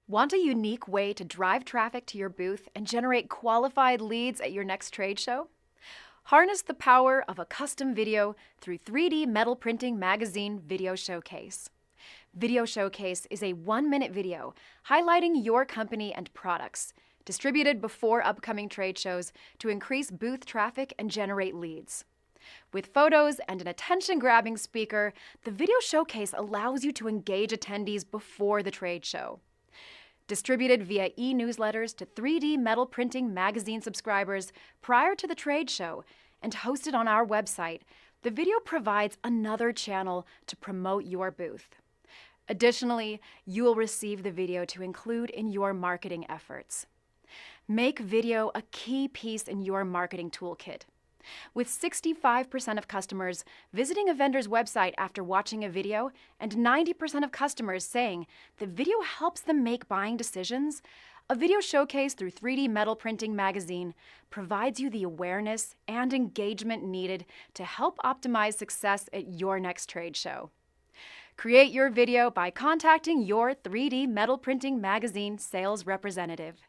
Want a unique way to drive traffic to your booth and generate qualified leads at your next trade show? Harness the power of a custom video through 3D Metal Printing Magazine Video Showcase. Video Showcase is a 1-minute video highlighting your company and products, distributed before upcoming trade shows to increase booth traffic and generate leads. With photos and an attention-grabbing speaker, the Video Showcase allows you to engage attendees before the trade show. Distributed via e-newsletters to 3D Metal Printing Magazine subscribers prior to the trade show and hosted on our website, the video provides another channel to promote your booth. Additionally, you will receive the video to include in your marketing efforts. Make video a key piece in your marketing toolkit. With 65% of customers visiting a vendor's website after watching a video and 90% of customers saying the video helps them make buying decisions, a video showcase through 3D Metal Printing Magazine provides you the awareness and engagement needed to help optimize success at your next trade show. Create your video by contacting your 3D Metal Printing Magazine sales representative.